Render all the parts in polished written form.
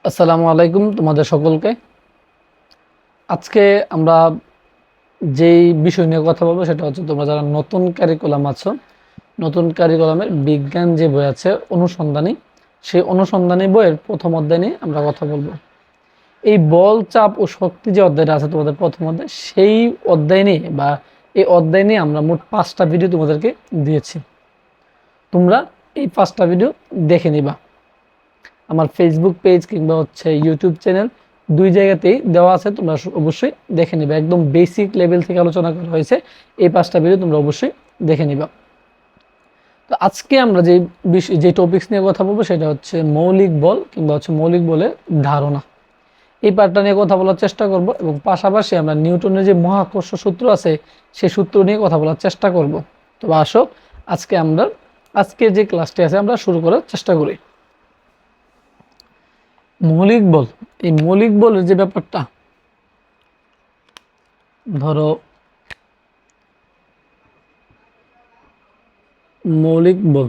আসসালামু আলাইকুম তোমাদের সকলকে। আজকে আমরা যেই বিষয় নিয়ে কথা বলবো সেটা হচ্ছে তোমরা যারা নতুন কারিকুলাম আছো, নতুন কারিকুলামের বিজ্ঞান যে বই আছে অনুসন্ধানী, সেই অনুসন্ধানী বইয়ের প্রথম অধ্যায় নিয়ে আমরা কথা বলবো। এই বল, চাপ ও শক্তি যে অধ্যায়টা আছে তোমাদের প্রথম অধ্যায়, সেই অধ্যায় নিয়ে বা এই অধ্যায় নিয়ে আমরা মোট 5টা ভিডিও তোমাদেরকে দিয়েছি। তোমরা এই 5টা ভিডিও দেখে নিবা। আমার ফেসবুক পেজ কিংবা হচ্ছে ইউটিউব চ্যানেল, দুই জায়গাতেই দেওয়া আছে, তোমরা অবশ্যই দেখে নিবা। একদম বেসিক লেভেল থেকে আলোচনা করা হয়েছে, এই 5টা ভিডিও তোমরা অবশ্যই দেখে নিবা। তো আজকে আমরা যে টপিকস নিয়ে কথা বলবো সেটা হচ্ছে মৌলিক বল কিংবা হচ্ছে মৌলিক বলের ধারণা। এই পার্টটা নিয়ে কথা বলার চেষ্টা করব এবং পাশাপাশি আমরা নিউটনের যে মহাকর্ষ সূত্র আছে সেই সূত্র নিয়ে কথা বলার চেষ্টা করব। তো আসো আজকে যে ক্লাসটি আছে আমরা শুরু করার চেষ্টা করি। মৌলিক বল, এই মৌলিক বলের যে ব্যাপারটা, ধরো মৌলিক বল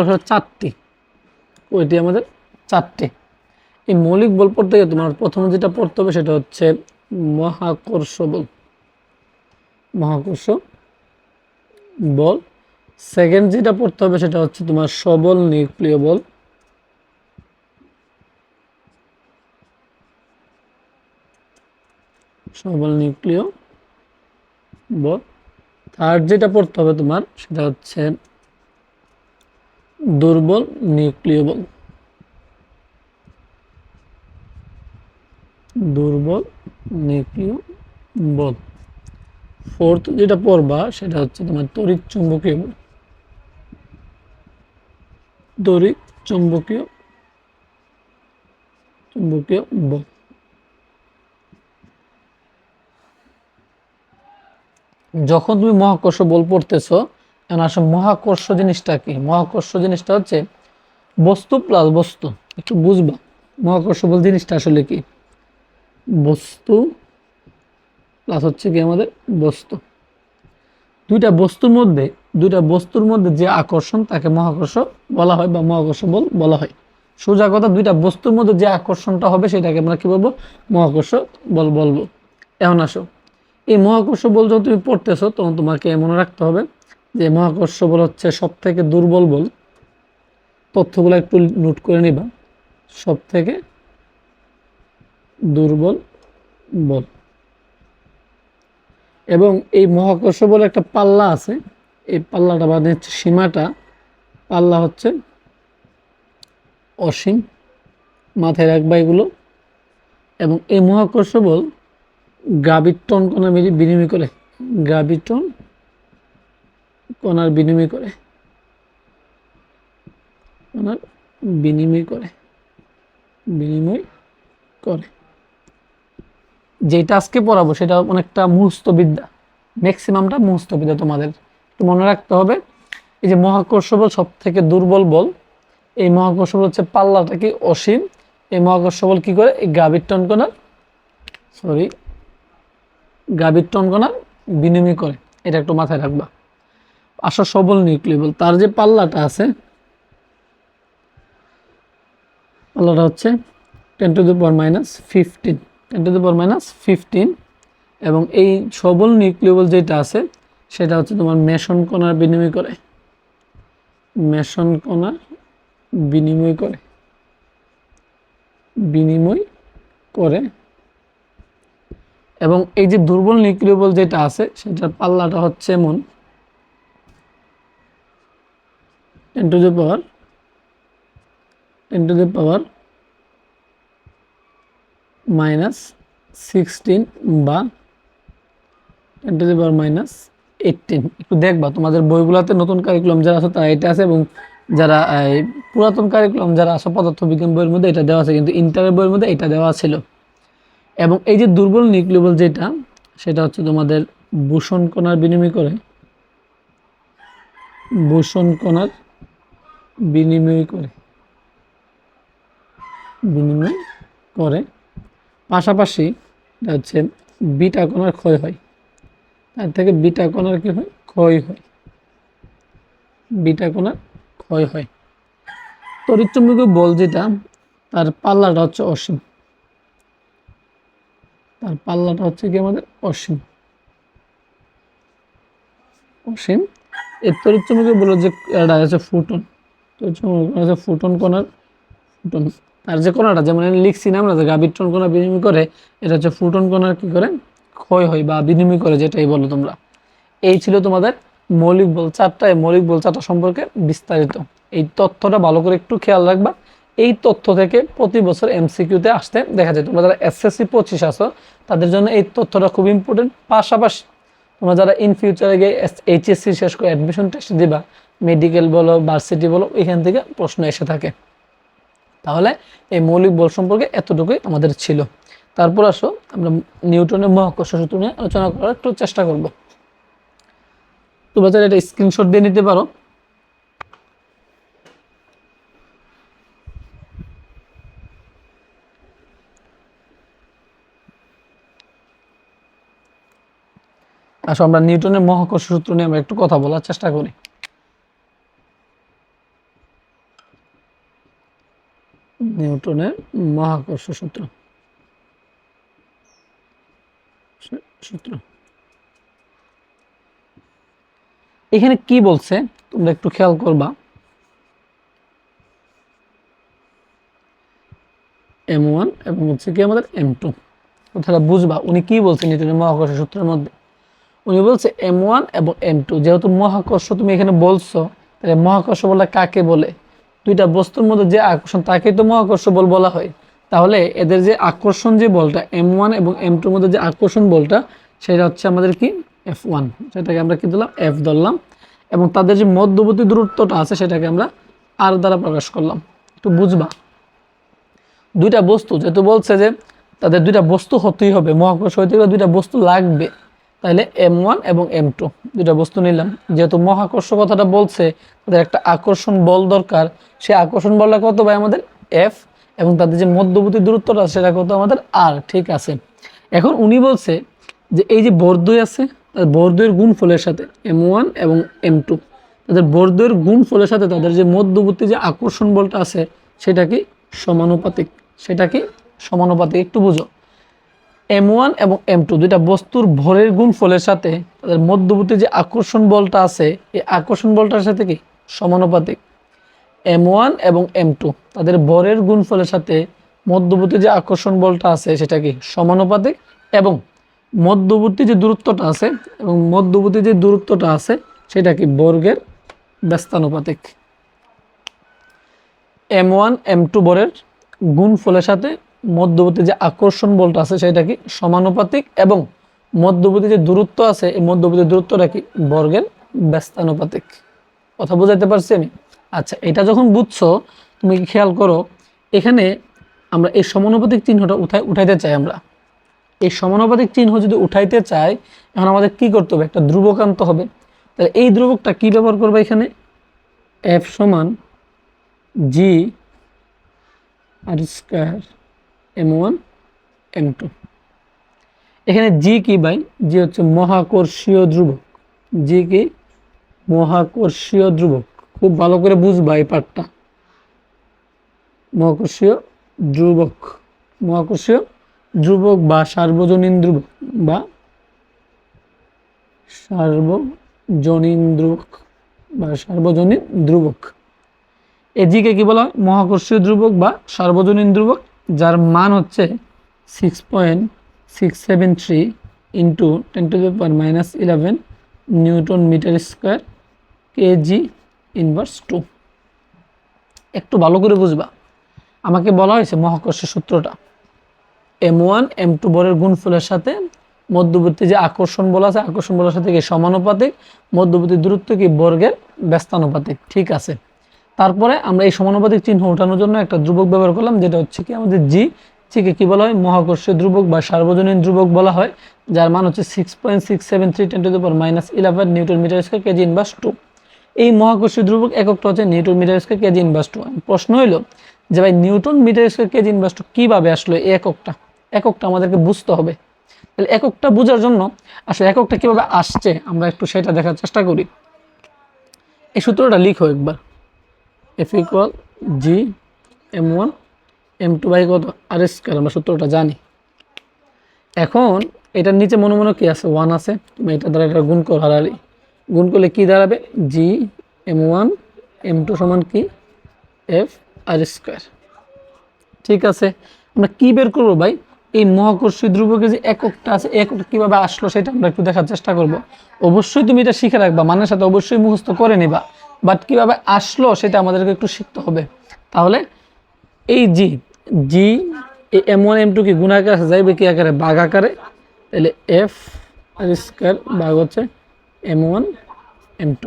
হলো 4টি। ওইটি আমাদের 4টি। এই মৌলিক বল পড়তে গিয়ে তোমার প্রথমে যেটা পড়তে হবে সেটা হচ্ছে মহাকর্ষ বল। মহাকর্ষ বল। সেকেন্ড যেটা পড়তে হবে সেটা হচ্ছে তোমার সবল নিউক্লিয় বল। সবল নিউক্লিয় বল। থার্ড যেটা পড়তে হবে তোমার সেটা হচ্ছে দুর্বল নিউক্লিয় বল। দুর্বল নিউক্লিয় বল। ফোর্থ যেটা পড়বা সেটা হচ্ছে তোমার তড়িৎ চুম্বকীয় বল। তড়িৎ চুম্বকীয় বল। যখন তুমি মহাকর্ষ বল পড়তেছো, এখন আসলে মহাকর্ষ জিনিসটা কি? মহাকর্ষ জিনিসটা হচ্ছে বস্তু প্লাস বস্তু। একটু বুঝবা মহাকর্ষ বল জিনিসটা আসলে কি। বস্তু প্লাস হচ্ছে কি আমাদের বস্তু। দুইটা বস্তুর মধ্যে যে আকর্ষণ তাকে মহাকর্ষ বলা হয় বা মহাকর্ষ বল বলা হয়। সোজা কথা, দুইটা বস্তুর মধ্যে যে আকর্ষণটা হবে সেটাকে আমরা কি বলবো? মহাকর্ষ বল বলবো। এখন আসো, এই মহাকর্ষ বল যখন তুমি পড়তেছো তখন তোমাকে মনে রাখতে হবে যে মহাকর্ষ বল হচ্ছে সব থেকে দুর্বল বল। তথ্যগুলো একটু নোট করে নিবা। সব থেকে দুর্বল বল। এবং এই মহাকর্ষ বলে একটা পাল্লা আছে, এই পাল্লাটা মানে হচ্ছে সীমাটা, পাল্লা হচ্ছে অসীম। মাথায় রাখবা এগুলো। এবং এই মহাকর্ষ বল গ্রাভিটন কণা বিনিময় করে। গ্রাভিটন কণার বিনিময় করে। কণার বিনিময় করে। বিনিময় করে। যেটা আজকে পড়াবো সেটা অনেকটা মুখস্থ বিদ্যা, ম্যাক্সিমামটা মুখস্থ বিদ্যা। তোমাদের একটু মনে রাখতে হবে, এই যে মহাকর্ষ বল সব থেকে দুর্বল বল, এই মহাকর্ষ বল হচ্ছে পাল্লাটা কি অসীম। এই মহাকর্ষ বল কি করে? এই গ্রাভিটন কণার বিনিময় করে। এটা একটু মাথায় রাখবা। আসা সবল নিউক্লিয় বল, তার যে পাল্লাটা আছে, পাল্লাটা হচ্ছে 10⁻⁻15 10⁻⁻15। এবং এই সবল নিউক্লিয় বল যেটা আছে সেটা হচ্ছে তোমার মেসন কণার বিনিময় করে। মেসন কণার বিনিময় করে। বিনিময় করে। এবং এই যে দুর্বল নিউক্লিয় বল যেটা আছে সেটার পাল্লাটা হচ্ছে এমন 10⁻⁻16 বা 10⁻⁻18। একটু দেখবা তোমাদের বইগুলোতে নতুন কারিকুলাম যারা আছে তারা এটা আছে, এবং যারা পুরাতন কারিকুলাম যারা আছে পদার্থবিজ্ঞান বইয়ের মধ্যে এটা দেওয়া আছে, কিন্তু ইন্টারের বইয়ের মধ্যে এটা দেওয়া ছিল। এবং এই যে দুর্বল নিউক্লিয় বল যেটা, সেটা হচ্ছে তোমাদের বোসন কণার বিনিময় করে। বোসন কণার বিনিময় করে। বিনিময় করে। পাশাপাশি হচ্ছে বিটা কণার ক্ষয় হয়। তার থেকে বিটা কণার কি হয়? ক্ষয় হয়। বিটা কণার ক্ষয় হয়। তড়িৎচুম্বকীয় বল যেটা, তার পাল্লাটা হচ্ছে অসীম, তার পাল্লাটা হচ্ছে কি আমাদের অসীম। অসীম এই তড়িৎচুম্বকীয় বলের যে এটা আছে ফুটন, তড়িৎচুম্বকীয় আছে ফুটন কণার ফুটন, আর যে কণাটা যেমন লিখছি না আমরা যে গ্রাভিট্রন কণা বিনিময় করে, এটা হচ্ছে ফুটন কণার কি করে ক্ষয় হয় বা বিনিময় করে, যেটাই বলো তোমরা। এই ছিল তোমাদের মৌলিক বল চারটা। মৌলিক বল চারটা সম্পর্কে বিস্তারিত। এই তথ্যটা ভালো করে একটু খেয়াল রাখবা। এই তথ্য থেকে প্রতি বছর এমসিকিউতে আসতে দেখা যায়। তোমরা যারা এসএসসি 25 আছো তাদের জন্য এই তথ্যটা খুব ইম্পর্টেন্ট। পাশাপাশি তোমরা যারা ইন ফিউচারে গিয়ে এইচএসসি শেষ করে অ্যাডমিশন টেস্ট দিবা, মেডিকেল বলো ভার্সিটি বলো, এখান থেকে প্রশ্ন এসে থাকে। তাহলে এই মৌলিক বল সম্পর্কে এতটুকুই আমাদের ছিল। তারপর আসো আমরা নিউটনের মহাকর্ষ সূত্র নিয়ে আলোচনা করার একটু চেষ্টা করব। তোমরা চাইলে এটা স্ক্রিনশট দিয়ে নিতে পারো। আসো আমরা নিউটনের মহাকর্ষ সূত্র নিয়ে আমরা একটু কথা বলার চেষ্টা করি। নিউটনের মহাকর্ষ সূত্র সূত্র এখানে কি বলছে তোমরা একটু খেয়াল করবা। m1 এবং হচ্ছে কি আমাদের m2, কথাটা বুঝবা। উনি কি বলছেন নিউটনের মহাকর্ষ সূত্রের মধ্যে? উনি বলছে m1 এবং m2, যেহেতু মহাকর্ষ তুমি এখানে বলছো, তাহলে মহাকর্ষ বলটা কাকে বলে? দুইটা বস্তুর মধ্যে যে আকর্ষণ তাকেই তো মহাকর্ষ বল বলা হয়। তাহলে এদের যে আকর্ষণ যে বলটা m1 এবং m2 এর মধ্যে যে আকর্ষণ বলটা, সেটা হচ্ছে আমাদের কি F1, সেটাকে আমরা কি ধরলাম F ধরলাম। এবং তাদের যে মধ্যবর্তী দূরত্বটা আছে সেটাকে আমরা R দ্বারা প্রকাশ করলাম। একটু বুঝবা, দুইটা বস্তু যেহেতু বলছে যে তাদের দুইটা বস্তু হতেই হবে, মহাকর্ষ হইতে গেলে দুইটা বস্তু লাগবে, তাহলে m1 এবং m2 দুইটা বস্তু নিলাম। যেহেতু মহাকর্ষ কথাটা বলছে তাদের একটা আকর্ষণ বল দরকার, সেই আকর্ষণ বলটা কত ভাই আমাদের F, এবং তাদের যে মধ্যবর্তী দূরত্বটা সেটা কত আমাদের R। ঠিক আছে, এখন উনি বলছে যে এই যে বর্দ্বয় আছে, বর্দ্বয়ের গুণফলের সাথে m1 এবং m2, তাদের বর্দ্বয়ের গুণফলের সাথে তাদের যে মধ্যবর্তী যে আকর্ষণ বলটা আছে সেটা কি সমানুপাতিক। সেটা কি সমানুপাতিক, একটু বুঝো। m1 এবং m2 দুইটা বস্তুর ভরের গুণফলের সাথে তাদের মধ্যবর্তী যে আকর্ষণ বলটা আছে, এই আকর্ষণ বলটার সাথে কি সমানুপাতিক। m1 এবং m2 তাদের ভরের গুণফলের সাথে মধ্যবর্তী যে আকর্ষণ বলটা আছে সেটা কি সমানুপাতিক, এবং মধ্যবর্তী যে দূরত্বটা আছে সেটা কি বর্গের ব্যস্তানুপাতিক। m1 m2 ভরের গুণফলের সাথে মধ্যবর্তী যে আকর্ষণ বলটা আছে সেটা কি সমানুপাতিক, এবং মধ্যবর্তী যে দূরত্ব আছে এই মধ্যবর্তী দূরত্বটা কি বর্গের ব্যস্তানুপাতিক। কথা বুঝাইতে পারছি আমি? আচ্ছা, এটা যখন বুঝছো তুমি খেয়াল করো, এখানে আমরা এই সমানুপাতিক চিহ্নটা উঠাইতে চাই। আমরা এই সমানুপাতিক চিহ্ন যদি উঠাইতে চাই, এখন আমাদের কি করতে হবে? একটা ধ্রুবক আনতে হবে। তাহলে এই ধ্রুবকটা কি ব্যবহার করবে? এখানে f সমান g r square m1 m2। এখানে জি কি ভাই? জি হচ্ছে মহাকর্ষীয় ধ্রুবক। জি কি? মহাকর্ষীয় ধ্রুবক। খুব ভালো করে বুঝবা এই পাঠটা। মহাকর্ষীয় ধ্রুবক, মহাকর্ষীয় ধ্রুবক বা সার্বজনীন ধ্রুবক বা সার্বজনীন ধ্রুবক বা সার্বজনীন ধ্রুবক। এই জিকে কি বলা হয়? মহাকর্ষীয় ধ্রুবক বা সার্বজনীন ধ্রুবক, যার মান হচ্ছে 6.673 into 10⁻⁻11 newton metre square kg inverse 2। একটু ভালো করে বুঝবা, আমাকে বলা হয়েছে মহাকর্ষের সূত্রটা m1 m2 বলের গুণফলের সাথে মধ্যবর্তী যে আকর্ষণ বল আছে, আকর্ষণ বলের সাথে কি সমানুপাতিক, মধ্যবর্তী দূরত্ব কি বর্গের ব্যস্তানুপাতিক। ঠিক আছে, তারপরে আমরা এই সমানুপাতিক চিহ্ন ওঠানোর জন্য একটা ধ্রুবক ব্যবহার করলাম, যেটা হচ্ছে কি আমাদের জি। জিকে কি বলা হয়? মহাকর্ষীয় ধ্রুবক বা সার্বজনীন ধ্রুবক বলা হয়, যার মান হচ্ছে 6.673 10⁻⁻11 newton metre square kg inverse 2। এই মহাকর্ষীয় ধ্রুবক এককটা হচ্ছে newton metre square kg inverse 2। প্রশ্ন হলো যে ভাই newton metre square kg inverse 2 কিভাবে আসলো? এই এককটা আমাদেরকে বুঝতে হবে। তাহলে এককটা বোঝার জন্য আসলে এককটা কিভাবে আসছে আমরা একটু সেটা দেখার চেষ্টা করি। এই সূত্রটা লিখো একবার, F = G m1 m2 by কত আর স্কয়ার, আমরা সূত্রটা জানি। এখন এটার নিচে মনে মনে কি আছে, 1 আছে, তুমি এটা দ্বারা এটা গুণ করো, হারালি গুণ করলে কি দাঁড়াবে, জি m1 m2 সমান কি এফ আর স্কয়ার। ঠিক আছে, আমরা কি বের করবো ভাই, এই মহাকর্ষীয় ধ্রুবকের যে এককটা আছে, এককটা কীভাবে আসলো সেটা আমরা একটু দেখার চেষ্টা করব। অবশ্যই তুমি এটা শিখে রাখবা, মানের সাথে অবশ্যই মুখস্থ করে নিবা, বাট কীভাবে আসলো সেটা আমাদেরকে একটু শিখতে হবে। তাহলে এই জি জি এই m1 m2 কি গুণাকার আছে, যাইবে কি আকারে, ভাগ আকারে, তাহলে এফ আর স্কয়ার ভাগ হচ্ছে m1 m2।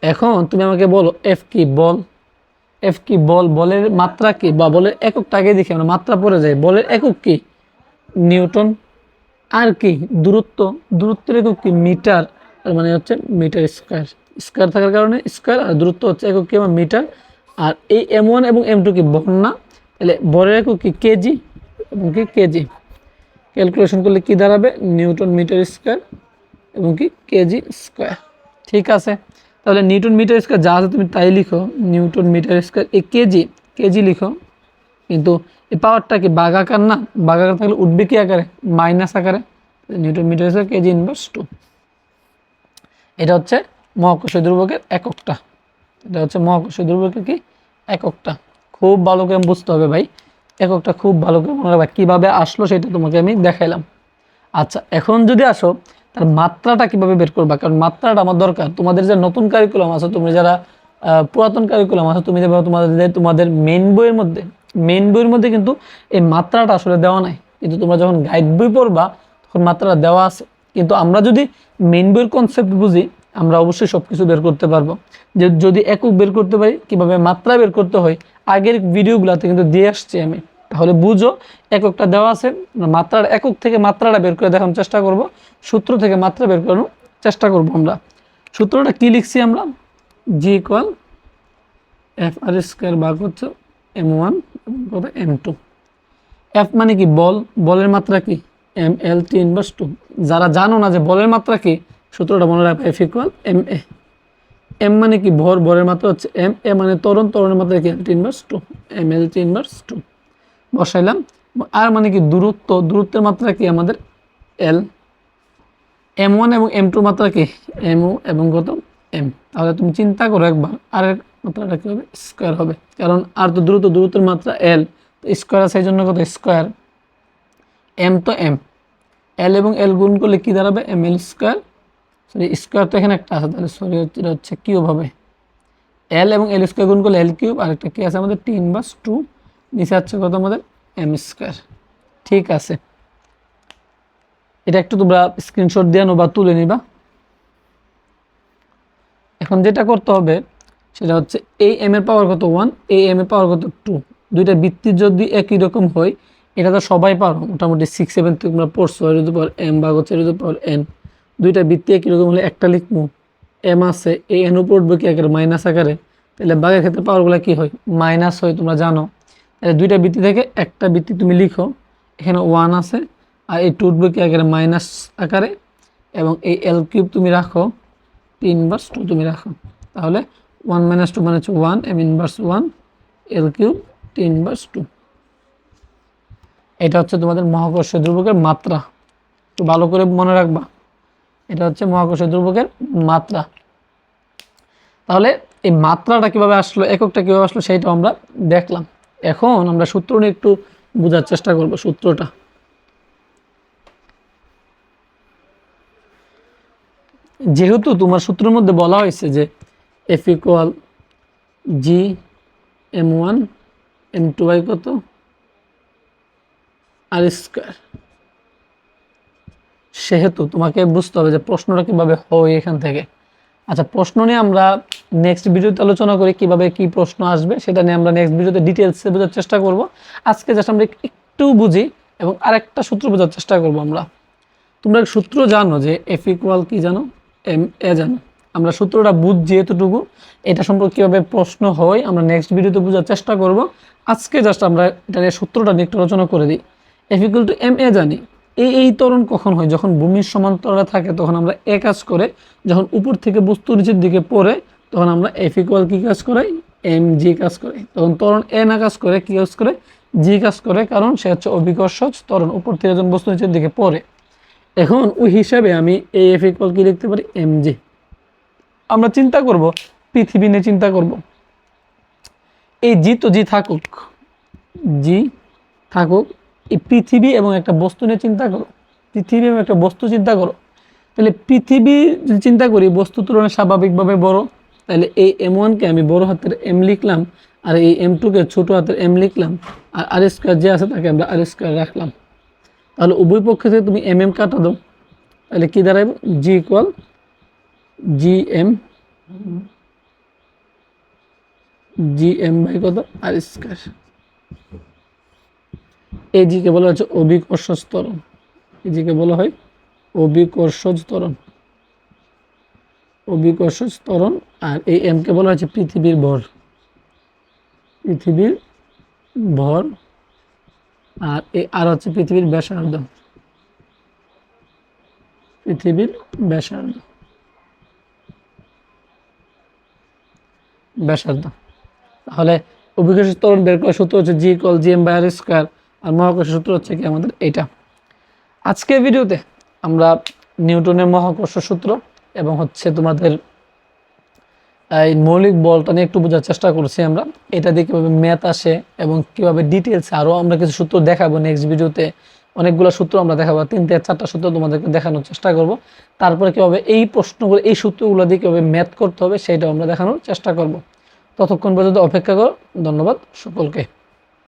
এখন তুমি আমাকে বলো এফ কি, বল, এফ কি বল, বলের মাত্রা কি, বা বলের এককটা আগে দেখি, আমরা মাত্রা পড়ে যাই, বলের একক কি নিউটন, আর কি দূরত্ব, দূরত্বের একক কি মিটার, আর মানে হচ্ছে মিটার স্কয়ার, স্কয়ার থাকার কারণে স্কয়ার, আর দূরত্ব হচ্ছে একক কি আমার মিটার। আর এই m1 এবং m2 কি বহন না, তাহলে বরের একক কি কেজি এবং কি কেজি, ক্যালকুলেশন করলে কি দাঁড়াবে, নিউটন মিটার স্কয়ার এবং কি কেজি স্কয়ার। ঠিক আছে, তাহলে নিউটন মিটার স্কয়ার যা আছে তুমি তাই লিখো, নিউটন মিটার স্কয়ার, এই কেজি কেজি লিখো, কিন্তু এই পাওয়ারটা কি ভাগাকার না, ভাগাকার থাকলে উঠবে কি আকারে, মাইনাস আকারে, newton metre square kg inverse 2। এটা হচ্ছে মহাকর্ষীয় ধ্রুবকের এককটা, এটা হচ্ছে মহাকর্ষীয় ধ্রুবকের কি এককটা। খুব ভালো করে বুঝতে হবে ভাই, এককটা খুব ভালো করে মনে রাখবা, কীভাবে আসলো সেটা তোমাকে আমি দেখাইলাম। আচ্ছা, এখন যদি আসো তার মাত্রাটা কিভাবে বের করবা, কারণ মাত্রাটা আমার দরকার। তোমাদের যে নতুন কারিকুলাম আছে, তুমি যারা পুরাতন কারিকুলাম আছে, তুমি দেখবে তোমাদের মেইন বইয়ের মধ্যে কিন্তু এই মাত্রাটা আসলে দেওয়া নাই, কিন্তু তোমরা যখন গাইড বই পড়বা তখন মাত্রাটা দেওয়া আছে। কিন্তু আমরা যদি মেইন বইয়ের কনসেপ্ট বুঝি, আমরা অবশ্যই সব কিছু বের করতে পারবো। যে যদি একক বের করতে পারি, কিভাবে মাত্রা বের করতে হয়, আগের ভিডিওগুলোতে কিন্তু দিয়ে আসছি আমি। তাহলে বুঝো এককটা দেওয়া আছে, মাত্রার একক থেকে মাত্রাটা বের করে দেখানোর চেষ্টা করব, সূত্র থেকে মাত্রা বের করানোর চেষ্টা করব। আমরা সূত্রটা কি লিখছি, আমরা জি ইকুয়াল এফ আর স্কয়ার ভাগ হচ্ছে m1 কত m2। এফ মানে কি বল, বলের মাত্রা কি এম এল টি ইনভার্স 2। যারা জানো না যে বলের মাত্রা কি, সূত্রটা মনে রাখবে, F equal M A. M মানে কি ভর, ভরের মাত্রা হচ্ছে এম, এ মানে ত্বরণ, ত্বরণের মাত্রা কি L T inverse 2, M L T inverse 2 বসাইলাম। আর মানে কি দূরত্ব, দূরত্বের মাত্রা কি আমাদের এল। m1 এবং m2 মাত্রা কি mu এবং কত m। তাহলে তুমি চিন্তা করো একবার, আর এর মাত্রাটা কি হবে, স্কয়ার হবে, কারণ আর তো দূরত্বের মাত্রা l, তো স্কয়ার আছে, এই জন্য কত স্কয়ার, m তো m, l এবং l গুণ করলে কি দাঁড়াবে, ml স্কয়ার, সরি স্কয়ার তো এখানে একটা আছে, তাহলে সরি এটা হচ্ছে কিউব হবে, l এবং l স্কয়ার গুণ করলে l কিউব, আর একটা কি আছে আমাদের t ইনভার্স 2, নিচে আছে কত আমাদের m স্কয়ার। ঠিক আছে, এটা একটু তোমরা স্ক্রিনশট দিয়ে বা তুলে নিবা। এখন যেটা করতে হবে সেটা হচ্ছে এই m এর পাওয়ার কত 1, এই m এর পাওয়ার কত 2, দুইটা বৃত্তির যদি একই রকম হয়, এটা তো সবাই পারো মোটামুটি 6-7 থেকে তোমরা পড়ছো, এর উপর m ভাগ হচ্ছে এর উপর n, দুইটা বৃত্তি একই রকম হলে একটা লিখবো, m আছে এই n উপর উঠবে কি আকারে, মাইনাস আকারে, তাহলে ভাগের ক্ষেত্রে পাওয়ারগুলো কি হয়, মাইনাস হয়, তোমরা জানো। তাহলে দুইটা বৃত্তি থেকে একটা বৃত্তি তুমি লিখো, এখানে 1 আছে, আর এই 2 উঠবে কি আকারে, মাইনাস আকারে, এবং এই l কিউব তুমি রাখো, t ইনভার্স 2 তুমি রাখো, তাহলে 1 - 2 মানে হচ্ছে 1, m inverse 1, l cube t inverse 2। এটা হচ্ছে তোমাদের মহাকর্ষীয় ধ্রুবকের মাত্রা, একটু ভালো করে মনে রাখবা, এটা হচ্ছে মহাকর্ষীয় ধ্রুবকের মাত্রা। তাহলে এই মাত্রাটা কিভাবে আসলো, এককটা কিভাবে আসলো সেইটা আমরা দেখলাম। এখন আমরা সূত্র নিয়ে একটু বোঝার চেষ্টা করব। সূত্রটা যেহেতু তোমার সূত্রের মধ্যে বলা হয়েছে যে F equal G m1 m2 by কত আর স্কয়ার, সেহেতু তোমাকে বুঝতে হবে যে প্রশ্নটা কিভাবে হয় এখান থেকে। আচ্ছা, প্রশ্ন নিয়ে আমরা নেক্সট ভিডিওতে আলোচনা করি, কিভাবে কি প্রশ্ন আসবে সেটা নিয়ে আমরা নেক্সট ভিডিওতে ডিটেলসে বোঝার চেষ্টা করব। আজকে জাস্ট আমরা একটু বুঝি এবং আরেকটা সূত্র বোঝার চেষ্টা করব আমরা। তোমরা সূত্র জানো যে এফ ইকুয়াল কি জানো, এম এ জানো, আমরা সূত্রটা বুঝছি এতটুকু। এটা সম্পর্কে কীভাবে প্রশ্ন হয় আমরা নেক্সট ভিডিওতে বোঝার চেষ্টা করব। আজকে জাস্ট আমরা এটা নিয়ে সূত্রটা নিয়ে একটু আলোচনা করে দিই। F equal to M A জানি, এই ত্বরণ কখন হয়, যখন ভূমির সমান্তরালে থাকে তখন আমরা এ কাজ করে, যখন উপর থেকে বস্তু নিচের দিকে পড়ে তখন আমরা এফ ইকুয়াল কী কাজ করাই, এম জি কাজ করে, তখন ত্বরণ এ না কাজ করে কি কাজ করে, জি কাজ করে, কারণ সে হচ্ছে অভিকর্ষজ ত্বরণ, উপর থেকে যখন বস্তু নিচের দিকে পড়ে। এখন ওই হিসাবে আমি এ এফ ইকুয়াল কি লিখতে পারি, এম জি। আমরা চিন্তা করব, পৃথিবী নিয়ে চিন্তা করব, এই জি তো জি থাকুক, জি থাকুক, এই পৃথিবী এবং একটা বস্তু নিয়ে চিন্তা করো, পৃথিবী এবং একটা বস্তু চিন্তা করো। তাহলে পৃথিবী যদি চিন্তা করি বস্তু তুলনায় স্বাভাবিকভাবে বড়, তাহলে এই এম ওয়ানকে আমি বড় হাতের এম লিখলাম, আর এই এম টুকে ছোটো হাতের এম লিখলাম, আর আর স্কোয়ার যে আছে তাকে আমরা আর স্কোয়ার রাখলাম। তাহলে উভয় পক্ষ থেকে তুমি এম এম কাটা দাও, তাহলে কী দাঁড়াবে, G equal G M, G M by কত, আর স্কোয়ার। এই জিকে বলা হচ্ছে অভিকর্ষজ ত্বরণ, এই জিকে বলা হয় অভিকর্ষজ ত্বরণ, অভিকর্ষজ ত্বরণ। আর এই এম কে বলা হচ্ছে পৃথিবীর ভর, পৃথিবীর ভর। আর এই আর হচ্ছে পৃথিবীর ব্যাসার্ধ, পৃথিবীর ব্যাসার্ধ, ব্যাসার্ধ। তাহলে অভিকর্ষজ ত্বরণ বের করার সূত্র হচ্ছে G equal G M by R square, আর মহাকর্ষের সূত্র হচ্ছে কি আমাদের এইটা। আজকের ভিডিওতে আমরা নিউটনের মহাকর্ষ সূত্র এবং হচ্ছে তোমাদের এই মৌলিক বলটা নিয়ে একটু বোঝার চেষ্টা করছি আমরা, এটা দিয়ে কীভাবে ম্যাথ আসে এবং কীভাবে ডিটেলসে আরও আমরা কিছু সূত্র দেখাবো নেক্সট ভিডিওতে। অনেকগুলো সূত্র আমরা দেখাবো, 3 থেকে 4টা সূত্র তোমাদেরকে দেখানোর চেষ্টা করব। তারপরে কীভাবে এই প্রশ্নগুলো, এই সূত্রগুলো দিয়ে কীভাবে ম্যাথ করতে হবে সেটাও আমরা দেখানোর চেষ্টা করব। ততক্ষণ পর্যন্ত অপেক্ষা করো। ধন্যবাদ সকলকে।